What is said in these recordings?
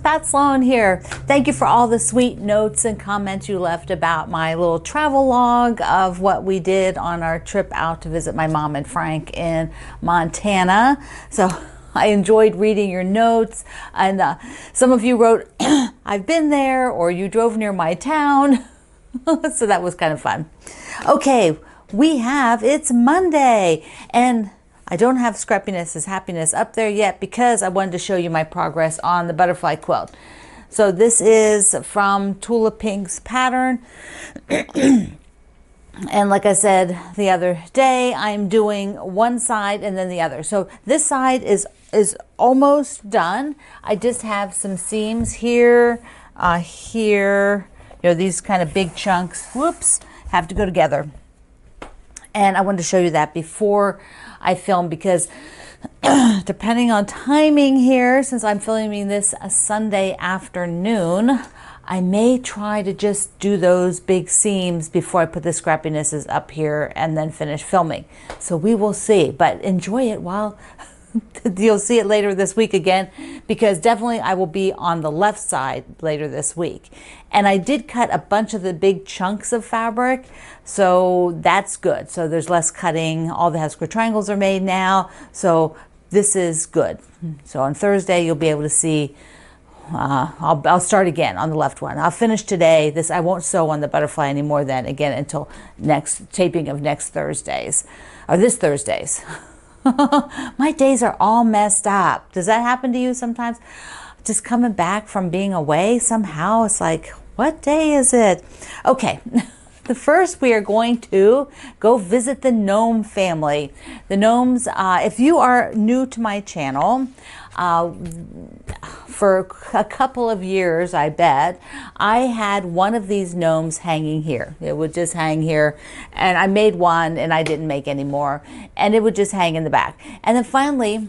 Pat Sloan here. Thank you for all the sweet notes and comments you left about my little travel log of what we did on our trip out to visit my mom and Frank in Montana. So I enjoyed reading your notes, and some of you wrote, I've been there, or you drove near my town. So that was kind of fun. Okay, it's Monday, and I don't have Scrappiness is Happiness up there yet because I wanted to show you my progress on the butterfly quilt. So this is from Tulip Pink's pattern. And like I said the other day, I'm doing one side and then the other. So this side is almost done. I just have some seams here, here, these kind of big chunks, whoops, have to go together. And I wanted to show you that before I film because depending on timing here, since I'm filming this a Sunday afternoon, I may try to just do those big seams before I put the Scrappinesses up here and then finish filming. So we will see, but enjoy it while you'll see it later this week again, because definitely I will be on the left side later this week. And I did cut a bunch of the big chunks of fabric, so that's good. So there's less cutting. All the square triangles are made now, so this is good. So on Thursday you'll be able to see. I'll start again on the left one. I'll finish today. I won't sew on the butterfly anymore then again until next taping of next Thursdays, or this Thursdays. My days are all messed up. Does that happen to you sometimes? Just coming back from being away, somehow it's like, what day is it? Okay, the first we are going to go visit the gnome family. The gnomes, if you are new to my channel, for a couple of years, I bet, I had one of these gnomes hanging here. It would just hang here, and I made one and I didn't make any more, and it would just hang in the back. And then finally,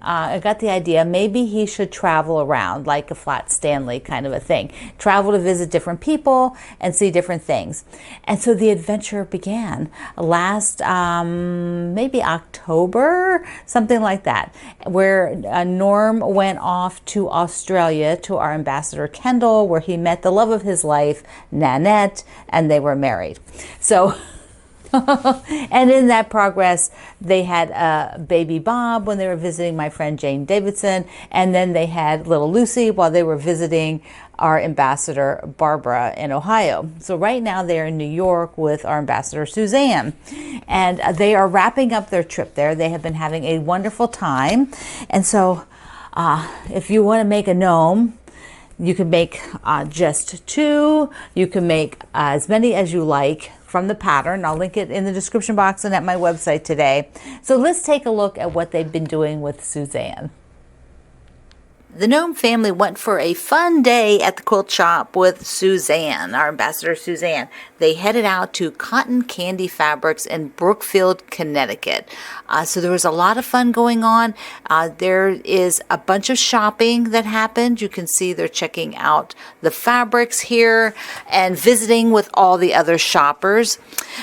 I got the idea, maybe he should travel around like a Flat Stanley kind of a thing. Travel to visit different people and see different things. And so the adventure began last, maybe October, something like that, where Norm went off to Australia to our ambassador Kendall, where he met the love of his life, Nanette, and they were married. So and in that progress, they had baby Bob when they were visiting my friend Jane Davidson, and then they had little Lucy while they were visiting our ambassador Barbara in Ohio. So right now they're in New York with our ambassador Suzanne, and they are wrapping up their trip there. They have been having a wonderful time, and so if you want to make a gnome, you can make just two. You can make as many as you like from the pattern. I'll link it in the description box and at my website today. So let's take a look at what they've been doing with Suzanne. The gnome family went for a fun day at the quilt shop with Suzanne, our ambassador Suzanne. They headed out to Cotton Candy Fabrics in Brookfield, Connecticut. So there was a lot of fun going on. There is a bunch of shopping that happened. You can see they're checking out the fabrics here and visiting with all the other shoppers.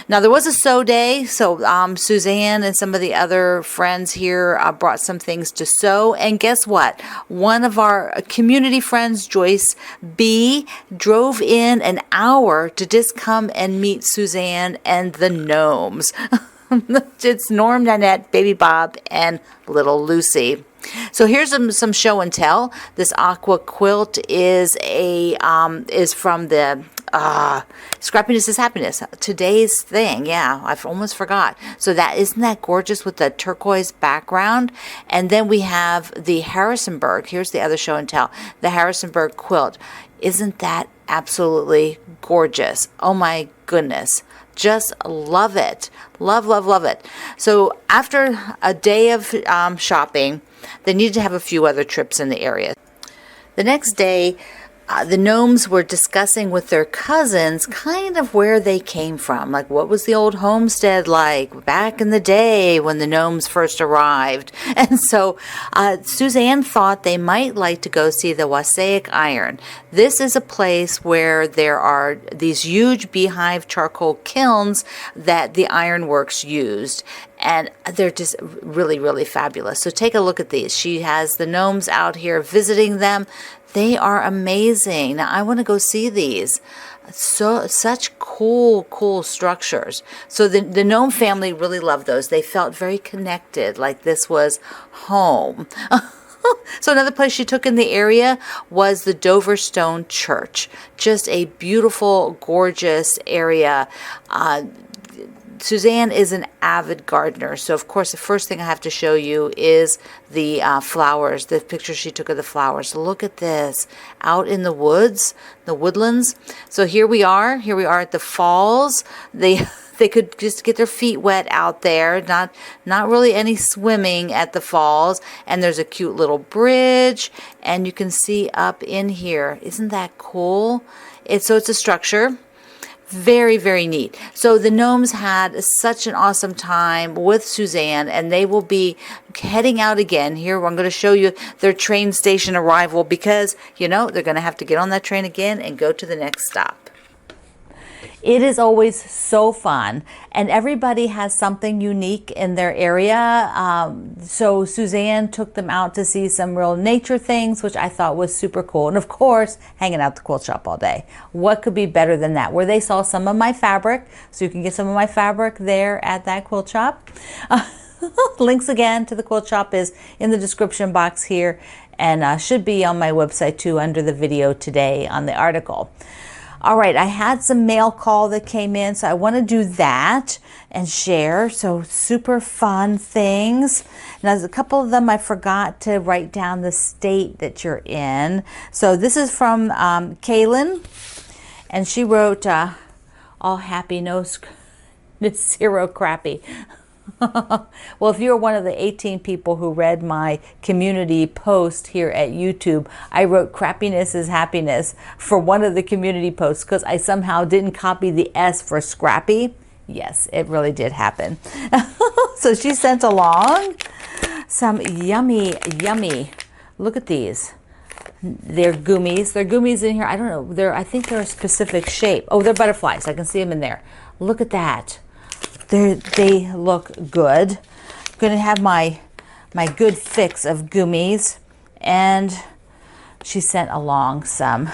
Now there was a sew day, so Suzanne and some of the other friends here brought some things to sew. And guess what? One of our community friends, Joyce B., drove in an hour to just come and meet Suzanne and the gnomes. It's Norm, Nanette, Baby Bob, and little Lucy. So here's some show and tell. This aqua quilt is from the Scrappiness is Happiness, today's thing. Yeah, I've almost forgot. So isn't that gorgeous with the turquoise background? And then we have the Harrisonburg. Here's the other show and tell. The Harrisonburg quilt. Isn't that absolutely gorgeous? Oh my goodness. Just love it. Love, love, love it. So after a day of shopping, they needed to have a few other trips in the area. The next day, the gnomes were discussing with their cousins kind of where they came from. Like, what was the old homestead like back in the day when the gnomes first arrived? And so Suzanne thought they might like to go see the Wassaic Iron. This is a place where there are these huge beehive charcoal kilns that the ironworks used. and they're just really, really fabulous. So take a look at these. She has the gnomes out here visiting them. They are amazing. Now I want to go see these. So such cool structures. So the gnome family really loved those. They felt very connected, like this was home. So another place she took in the area was the Dover Stone Church. Just a beautiful, gorgeous area. Suzanne is an avid gardener, so of course the first thing I have to show you is the flowers, the picture she took of the flowers. Look at this, out in the woods, the woodlands. So here we are at the falls. They could just get their feet wet out there, not really any swimming at the falls. And there's a cute little bridge, and you can see up in here. Isn't that cool? It's a structure. Very, very neat. So the gnomes had such an awesome time with Suzanne, and they will be heading out again. Here, I'm going to show you their train station arrival because, they're going to have to get on that train again and go to the next stop. It is always so fun, and everybody has something unique in their area. So Suzanne took them out to see some real nature things, which I thought was super cool. And of course, hanging out the quilt shop all day. What could be better than that? Where they saw some of my fabric, so you can get some of my fabric there at that quilt shop. Links again to the quilt shop is in the description box here, and should be on my website too under the video today on the article. All right, I had some mail call that came in, so I want to do that and share. So super fun things. Now, there's a couple of them I forgot to write down the state that you're in. So this is from Kaylin, and she wrote, all happy, no zero crappy. Well, if you're one of the 18 people who read my community post here at YouTube, I wrote crappiness is happiness for one of the community posts because I somehow didn't copy the S for scrappy. Yes, it really did happen. So she sent along some yummy, look at these. They're gummies. They're gummies in here. I don't know. I think they're a specific shape. Oh, they're butterflies. I can see them in there. Look at that. They look good. I'm going to have my good fix of gummies, and she sent along some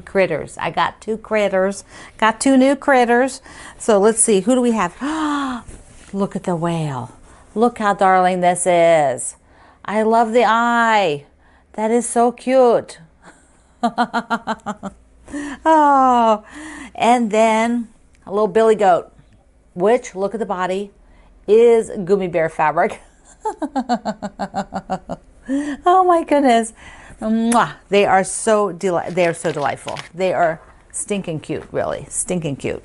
critters. I got two critters. Got two new critters. So let's see. Who do we have? Look at the whale. Look how darling this is. I love the eye. That is so cute. Oh, and then a little billy goat, which, look at the body, is gummy bear fabric. Oh my goodness. Mwah. They are so delightful. They are stinking cute, really. Stinking cute.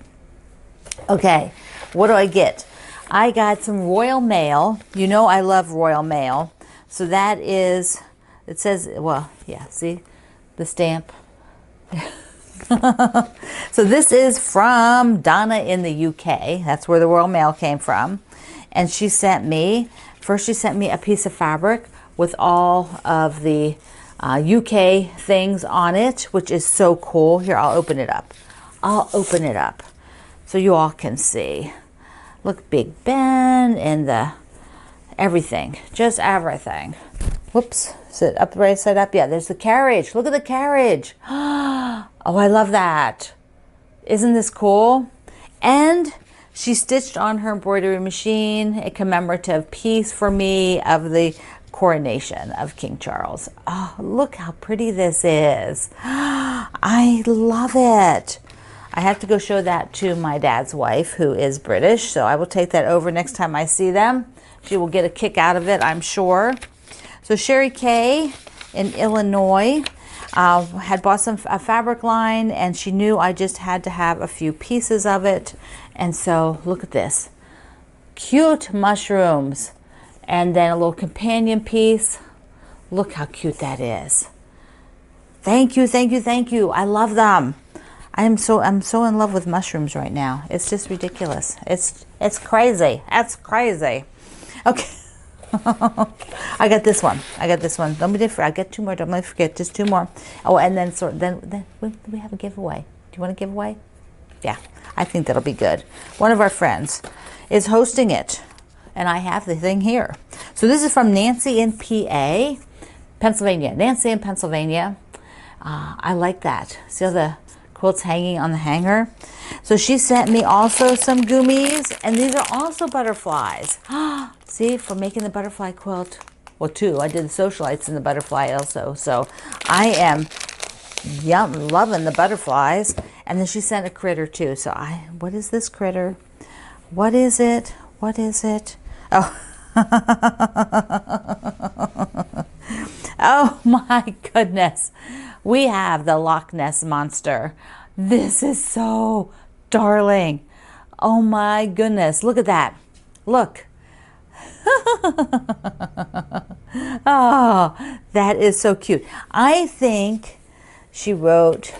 Okay, what do I get? I got some Royal Mail. You know I love Royal Mail. So that is, it says, well, yeah, see the stamp. So this is from Donna in the UK. That's where the Royal Mail came from. And she sent me a piece of fabric with all of the UK things on it, which is so cool. Here, I'll open it up. So you all can see. Look, Big Ben and the everything, just everything. Whoops, is it up the right side up? Yeah, there's the carriage. Look at the carriage. Oh, I love that. Isn't this cool? And she stitched on her embroidery machine a commemorative piece for me of the coronation of King Charles. Oh, look how pretty this is. I love it. I have to go show that to my dad's wife, who is British, so I will take that over next time I see them. She will get a kick out of it, I'm sure. So Sherry Kay in Illinois had bought a fabric line, and she knew I just had to have a few pieces of it. And so look at this. Cute mushrooms. And then a little companion piece. Look how cute that is. Thank you, thank you, thank you. I love them. I'm so in love with mushrooms right now. It's just ridiculous. It's crazy. That's crazy. Okay. I got this one. Don't be different. I got two more. Don't forget. Just two more. Oh, and then we have a giveaway. Do you want a giveaway? Yeah, I think that'll be good. One of our friends is hosting it, and I have the thing here. So this is from Nancy in PA, Pennsylvania. Nancy in Pennsylvania. I like that. See how the quilt's hanging on the hanger? So she sent me also some gummies, and these are also butterflies. See, for making the butterfly quilt. Well, two. I did the socialites and the butterfly also. So I am loving the butterflies. And then she sent a critter too. So what is this critter? What is it? What is it? Oh. Oh my goodness. We have the Loch Ness Monster. This is so darling. Oh my goodness. Look at that. Look. Oh, that is so cute. I think she wrote,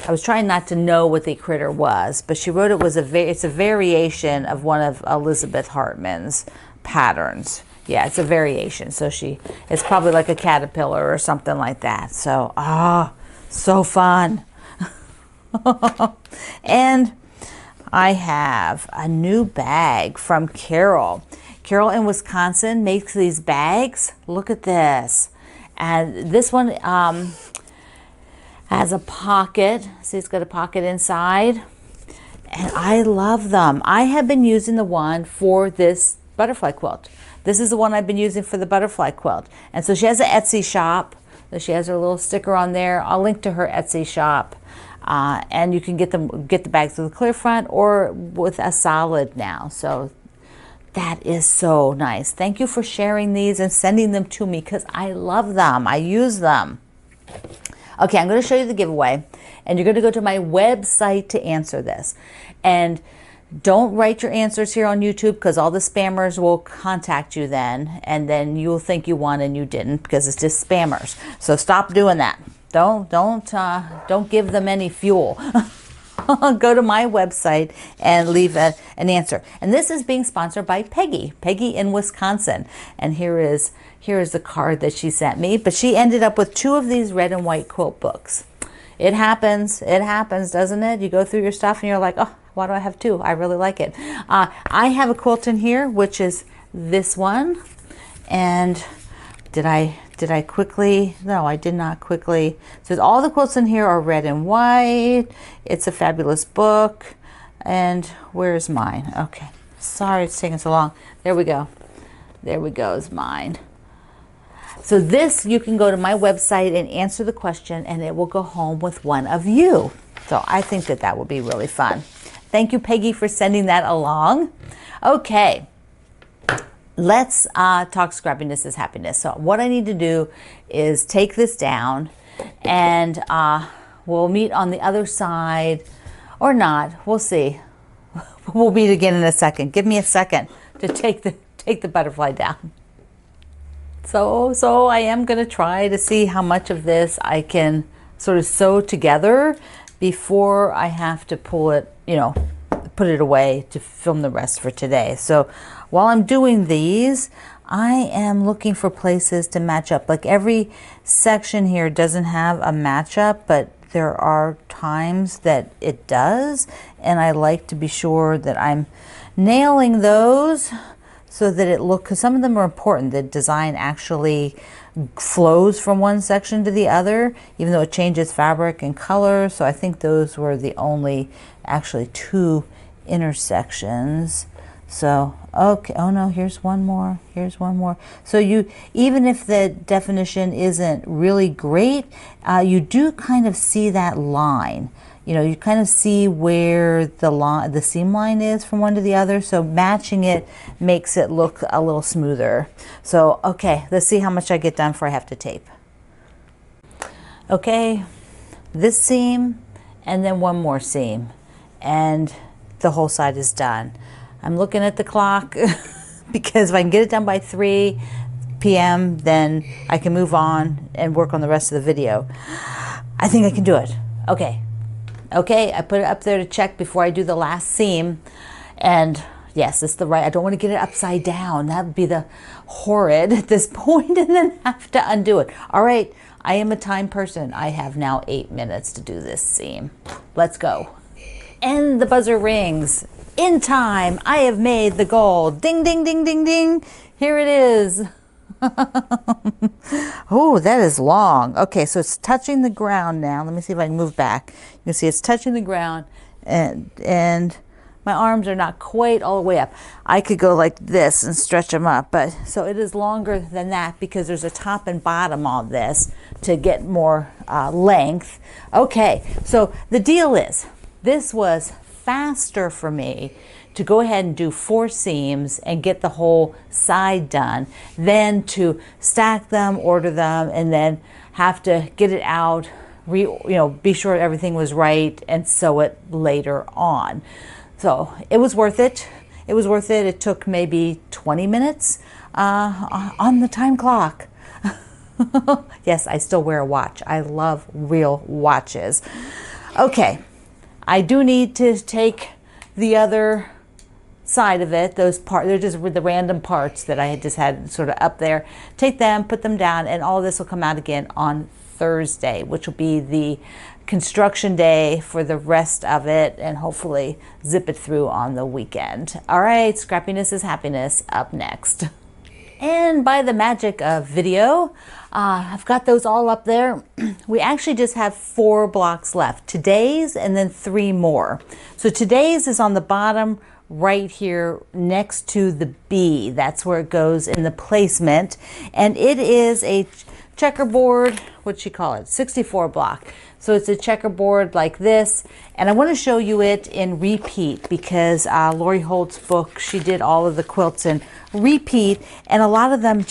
I was trying not to know what the critter was, but she wrote it's a variation of one of Elizabeth Hartman's patterns. Yeah, it's a variation. So it's probably like a caterpillar or something like that. So, so fun. And I have a new bag from Carol. Carol in Wisconsin makes these bags. Look at this. And this one has a pocket. See, it's got a pocket inside. And I love them. I have been using the one for this butterfly quilt. This is the one I've been using for the butterfly quilt. And so she has an Etsy shop. So she has her little sticker on there. I'll link to her Etsy shop. And you can get the bags with a clear front or with a solid now. So that is so nice. Thank you for sharing these and sending them to me because I love them. I use them. Okay, I'm going to show you the giveaway. And you're going to go to my website to answer this. And don't write your answers here on YouTube because all the spammers will contact you then. And then you'll think you won and you didn't because it's just spammers. So stop doing that. Don't give them any fuel. Go to my website and leave an answer. And this is being sponsored by Peggy in Wisconsin. And here is the card that she sent me. But she ended up with 2 of these red and white quilt books. It happens, doesn't it? You go through your stuff and you're like, oh, why do I have 2? I really like it. I have a quilt in here, which is this one. And did I quickly? No, I did not quickly. So all the quilts in here are red and white. It's a fabulous book. And where's mine? Okay. Sorry it's taking so long. There we go. There we go is mine. So this, you can go to my website and answer the question and it will go home with one of you. So I think that will be really fun. Thank you, Peggy, for sending that along. Okay. Let's talk Scrappiness is Happiness. So what I need to do is take this down and we'll meet on the other side or not. We'll see. We'll meet again in a second. Give me a second to take the butterfly down. So I am going to try to see how much of this I can sort of sew together before I have to pull it, put it away to film the rest for today. So while I'm doing these, I am looking for places to match up. Like every section here doesn't have a matchup, but there are times that it does. And I like to be sure that I'm nailing those so that it looks, because some of them are important. The design actually flows from one section to the other, even though it changes fabric and color. So I think those were the only actually 2 intersections. So, okay, oh no, here's one more, So even if the definition isn't really great, you do kind of see that line. You kind of see where the seam line is from one to the other. So matching it makes it look a little smoother. So, okay, let's see how much I get done before I have to tape. Okay, this seam and then one more seam. And the whole side is done. I'm looking at the clock because if I can get it done by 3 p.m., then I can move on and work on the rest of the video. I think I can do it. Okay, I put it up there to check before I do the last seam. And yes, it's the right, I don't want to get it upside down. That would be the horrid at this point and then have to undo it. All right, I am a time person. I have now 8 minutes to do this seam. Let's go. And the buzzer rings. In time, I have made the goal. Ding, ding, ding, ding, ding. Here it is. Oh, that is long. Okay, so it's touching the ground now. Let me see if I can move back. You can see it's touching the ground, and my arms are not quite all the way up. I could go like this and stretch them up, but so it is longer than that because there's a top and bottom on this to get more length. Okay, so the deal is, this was faster for me to go ahead and do 4 seams and get the whole side done than to stack them, order them, and then have to get it out, be sure everything was right, and sew it later on. So it was worth it. It was worth it. It took maybe 20 minutes on the time clock. Yes, I still wear a watch. I love real watches. Okay, I do need to take the other side of it, they're just the random parts that I had just had sort of up there. Take them, put them down, and all this will come out again on Thursday, which will be the construction day for the rest of it, and hopefully zip it through on the weekend. All right, Scrappiness is Happiness up next. And by the magic of video, I've got those all up there. We actually just have 4 blocks left. Today's and then 3 more. So today's is on the bottom right here next to the B. That's where it goes in the placement. And it is a checkerboard, what'd you call it? 64 block. So it's a checkerboard like this. And I want to show you it in repeat because Lori Holt's book, she did all of the quilts in repeat. And a lot of them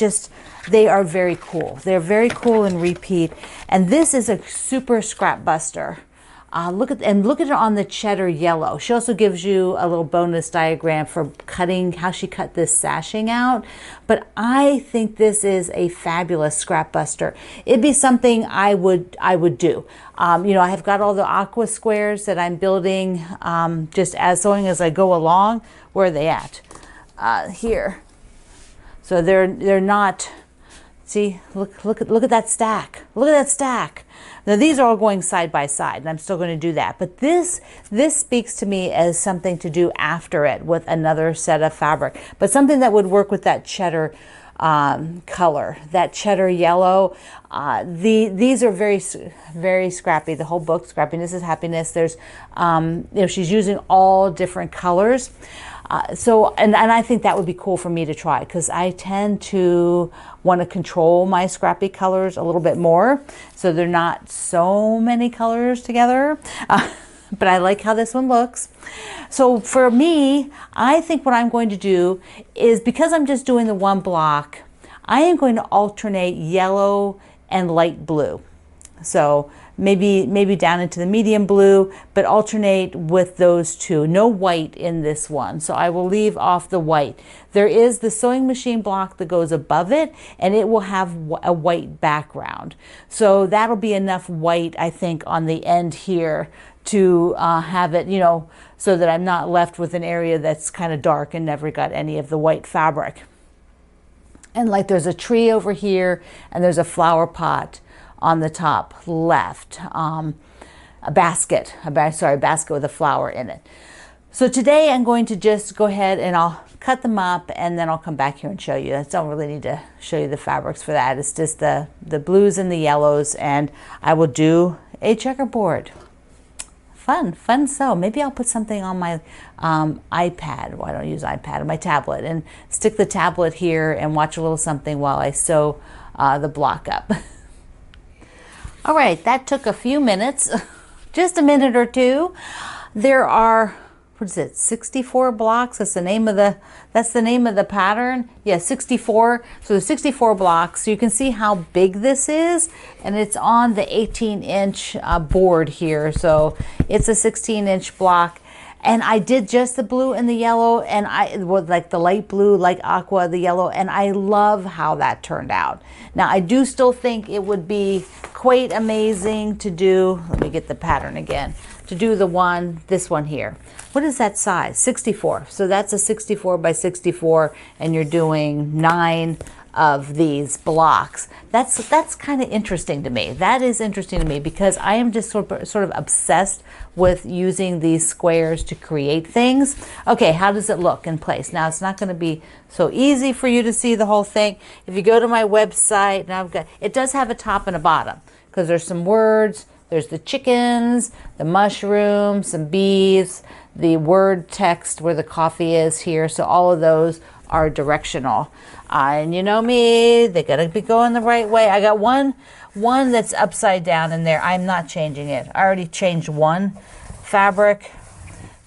they are very cool. They're very cool in repeat. And this is a super scrap buster. Look at it on the cheddar yellow. She also gives you a little bonus diagram for how she cut this sashing out. But I think this is a fabulous scrap buster. It'd be something I would do. I have got all the aqua squares that I'm building just sewing as I go along. Where are they at? Here. So they're not. See, look at that stack. Look at that stack. Now these are all going side by side, and I'm still going to do that. But this speaks to me as something to do after it with another set of fabric, but something that would work with that cheddar color, that cheddar yellow. These are very, very scrappy. The whole book, Scrappiness is Happiness. There's, she's using all different colors. And I think that would be cool for me to try because I tend to want to control my scrappy colors a little bit more. So they're not so many colors together, but I like how this one looks. So for me, I think what I'm going to do is, because I'm just doing the 1 block, I am going to alternate yellow and light blue. So maybe down into the medium blue, but alternate with those 2. No white in this one, so I will leave off the white. There is the sewing machine block that goes above it, and it will have a white background. So that'll be enough white, I think, on the end here to have it, so that I'm not left with an area that's kind of dark and never got any of the white fabric. And like there's a tree over here, and there's a flower pot on the top left, a basket with a flower in it. So today I'm going to just go ahead and I'll cut them up, and then I'll come back here and show you. I don't really need to show you the fabrics for that. It's just the blues and the yellows, and I will do a checkerboard. Fun sew. Maybe I'll put something on my iPad. Well, I don't use iPad, on my tablet, and stick the tablet here and watch a little something while I sew the block up. All right, that took a few minutes, just a minute or 2. There are, what is it, 64 blocks? That's the name of the pattern. Yeah, 64. So there's 64 blocks. So you can see how big this is, and it's on the 18-inch board here. So it's a 16-inch block. And I did just the blue and the yellow, and like the light blue, like aqua, the yellow, and I love how that turned out. Now, I do still think it would be quite amazing to do, let me get the pattern again, to do this one here. What is that size? 64. So that's a 64 by 64, and you're doing 9 of these blocks. That's kind of interesting to me. That is interesting to me because I am just sort of obsessed with using these squares to create things. Okay, how does it look in place? Now it's not going to be so easy for you to see the whole thing. If you go to my website, now it does have a top and a bottom because there's some words. There's the chickens, the mushrooms, some bees, the word text where the coffee is here. So all of those are directional. And you know me, they gotta be going the right way. I got one that's upside down in there. I'm not changing it. I already changed one fabric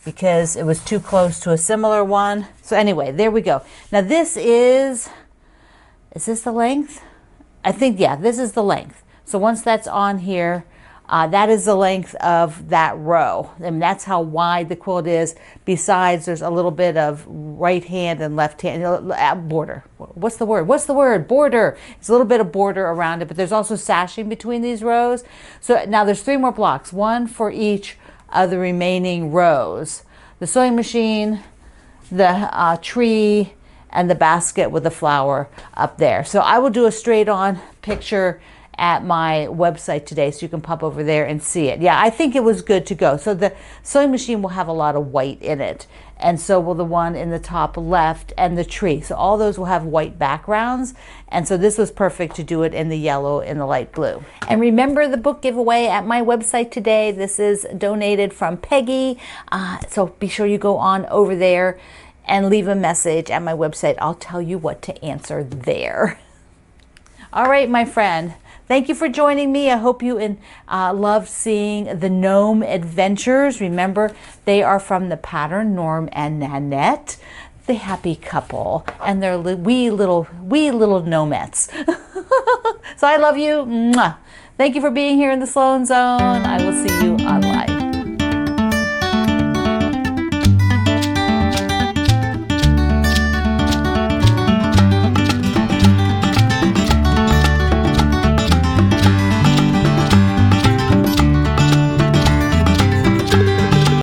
because it was too close to a similar one. So anyway, there we go. Now this is this the length? I think, yeah, this is the length. So once that's on here, that is the length of that row, and that's how wide the quilt is. Besides, there's a little bit of right hand and left hand border. What's the word? Border. It's a little bit of border around it, but there's also sashing between these rows. So now there's 3 more blocks, one for each of the remaining rows. The sewing machine, the tree, and the basket with the flower up there. So I will do a straight on picture at my website today, so you can pop over there and see it. Yeah, I think it was good to go. So the sewing machine will have a lot of white in it, and so will the one in the top left and the tree. So all those will have white backgrounds, and so this was perfect to do it in the yellow and the light blue. And remember the book giveaway at my website today. This is donated from Peggy, so be sure you go on over there and leave a message at my website. I'll tell you what to answer there. All right, my friend. Thank you for joining me. I hope you loved seeing the gnome adventures. Remember, they are from the pattern Norm and Nanette, the happy couple, and their wee little gnomettes. So I love you. Mwah. Thank you for being here in the Sloan Zone. I will see you